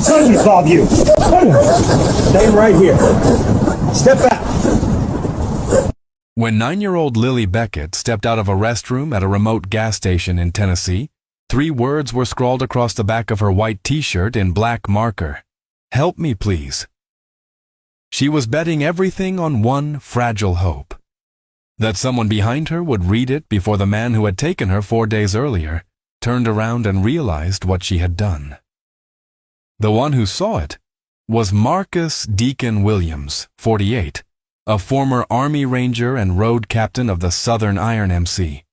Tell me, Bob, you. Stay right here. Step back. When 9-year-old Lily Beckett stepped out of a restroom at a remote gas station in Tennessee, 3 words were scrawled across the back of her white t-shirt in black marker. Help me, please. She was betting everything on one fragile hope. That someone behind her would read it before the man who had taken her 4 days earlier turned around and realized what she had done. The one who saw it was Marcus Deacon Williams, 48, a former Army Ranger and road captain of the Southern Iron MC.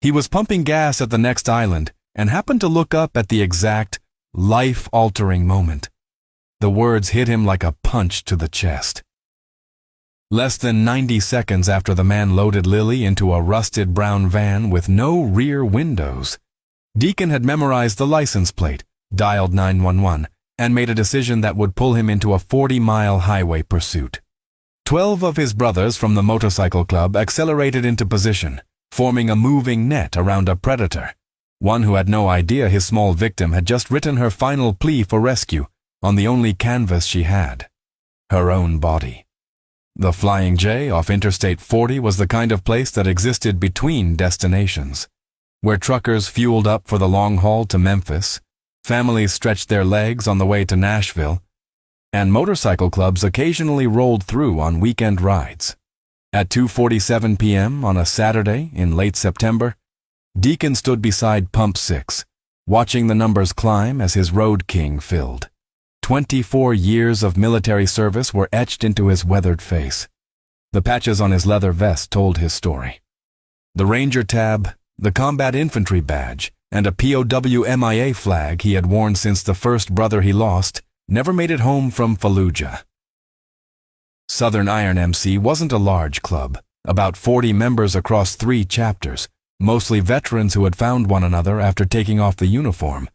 He was pumping gas at the next island and happened to look up at the exact, life-altering moment. The words hit him like a punch to the chest. Less than 90 seconds after the man loaded Lily into a rusted brown van with no rear windows, Deacon had memorized the license plate, dialed 911, and made a decision that would pull him into a 40-mile highway pursuit. 12 of his brothers from the motorcycle club accelerated into position, forming a moving net around a predator, one who had no idea his small victim had just written her final plea for rescue on the only canvas she had, her own body. The Flying J off Interstate 40 was the kind of place that existed between destinations, where truckers fueled up for the long haul to Memphis, families stretched their legs on the way to Nashville, and motorcycle clubs occasionally rolled through on weekend rides. At 2:47 p.m. on a Saturday in late September, Deacon stood beside Pump 6, watching the numbers climb as his Road King filled. 24 years of military service were etched into his weathered face. The patches on his leather vest told his story. The Ranger tab, the Combat Infantry badge, and a POW MIA flag he had worn since the first brother he lost never made it home from Fallujah. Southern Iron MC wasn't a large club, about 40 members across 3 chapters, mostly veterans who had found one another after taking off the uniform,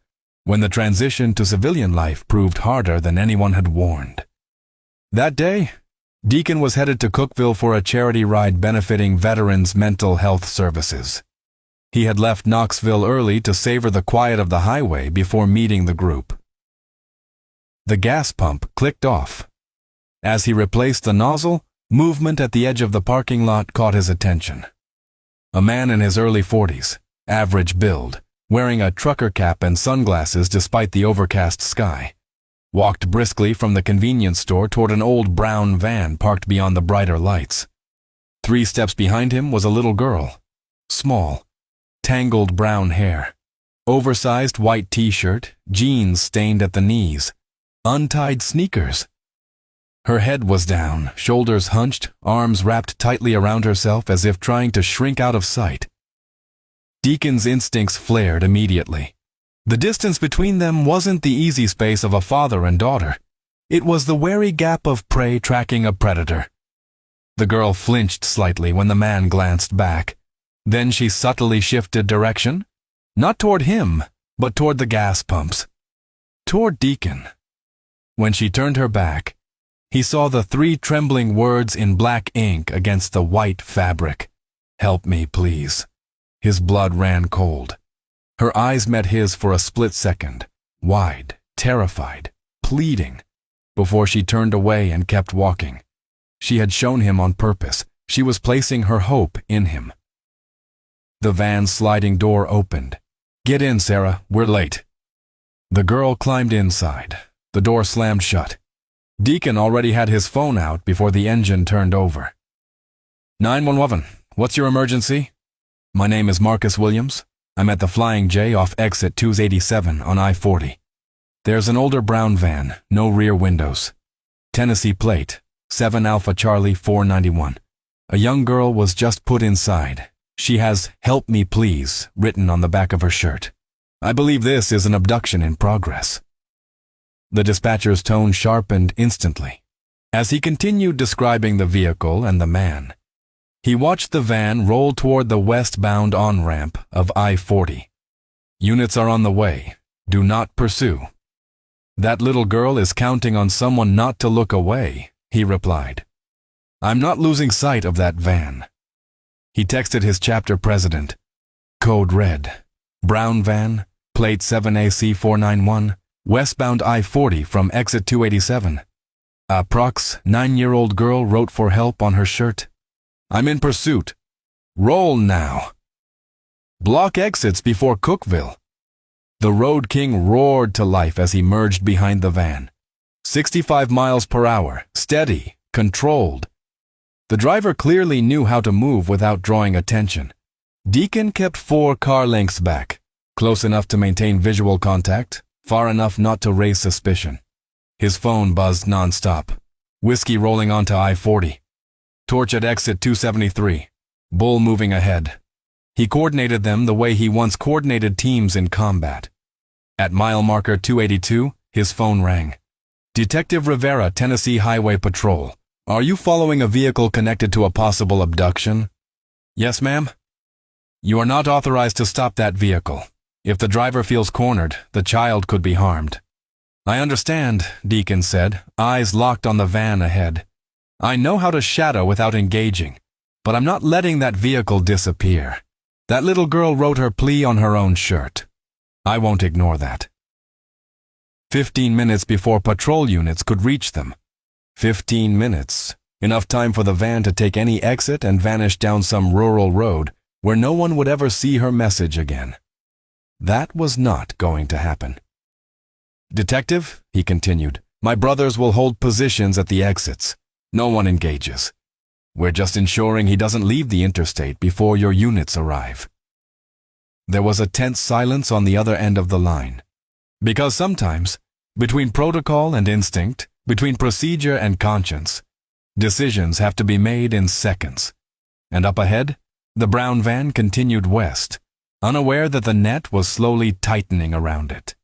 when the transition to civilian life proved harder than anyone had warned. That day, Deacon was headed to Cookeville for a charity ride benefiting veterans' mental health services. He had left Knoxville early to savor the quiet of the highway before meeting the group. The gas pump clicked off. As he replaced the nozzle, movement at the edge of the parking lot caught his attention. A man in his early 40s, average build, wearing a trucker cap and sunglasses despite the overcast sky, walked briskly from the convenience store toward an old brown van parked beyond the brighter lights. 3 steps behind him was a little girl, small, tangled brown hair, oversized white t-shirt, jeans stained at the knees, untied sneakers. Her head was down, shoulders hunched, arms wrapped tightly around herself as if trying to shrink out of sight. Deacon's instincts flared immediately. The distance between them wasn't the easy space of a father and daughter. It was the wary gap of prey tracking a predator. The girl flinched slightly when the man glanced back. Then she subtly shifted direction, not toward him, but toward the gas pumps. Toward Deacon. When she turned her back, he saw the 3 trembling words in black ink against the white fabric. Help me, please. His blood ran cold. Her eyes met his for a split second, wide, terrified, pleading, before she turned away and kept walking. She had shown him on purpose. She was placing her hope in him. The van's sliding door opened. Get in, Sarah, we're late. The girl climbed inside. The door slammed shut. Deacon already had his phone out before the engine turned over. 911, what's your emergency? My name is Marcus Williams. I'm at the Flying J off exit 287 on I-40. There's an older brown van, no rear windows. Tennessee plate, 7 Alpha Charlie 491. A young girl was just put inside. She has "Help me please" written on the back of her shirt. I believe this is an abduction in progress. The dispatcher's tone sharpened instantly. As he continued describing the vehicle and the man, he watched the van roll toward the westbound on-ramp of I-40. Units are on the way. Do not pursue. That little girl is counting on someone not to look away, he replied. I'm not losing sight of that van. He texted his chapter president. Code red. Brown van, Plate 7AC491, westbound I-40 from exit 287. Approx 9-year-old girl wrote for help on her shirt. I'm in pursuit. Roll now. Block exits before Cookville. The Road King roared to life as he merged behind the van. 65 miles per hour, steady, controlled. The driver clearly knew how to move without drawing attention. Deacon kept 4 car lengths back, close enough to maintain visual contact, far enough not to raise suspicion. His phone buzzed nonstop. Whiskey rolling onto I-40. Torch at exit 273. Bull moving ahead. He coordinated them the way he once coordinated teams in combat. At mile marker 282, his phone rang. Detective Rivera, Tennessee Highway Patrol. Are you following a vehicle connected to a possible abduction? Yes, ma'am. You are not authorized to stop that vehicle. If the driver feels cornered, the child could be harmed. I understand, Deacon said, eyes locked on the van ahead. I know how to shadow without engaging, but I'm not letting that vehicle disappear. That little girl wrote her plea on her own shirt. I won't ignore that. 15 minutes before patrol units could reach them. 15 minutes. Enough time for the van to take any exit and vanish down some rural road where no one would ever see her message again. That was not going to happen. Detective, he continued, my brothers will hold positions at the exits. No one engages. We're just ensuring he doesn't leave the interstate before your units arrive. There was a tense silence on the other end of the line. Because sometimes, between protocol and instinct, between procedure and conscience, decisions have to be made in seconds. And up ahead, the brown van continued west, unaware that the net was slowly tightening around it.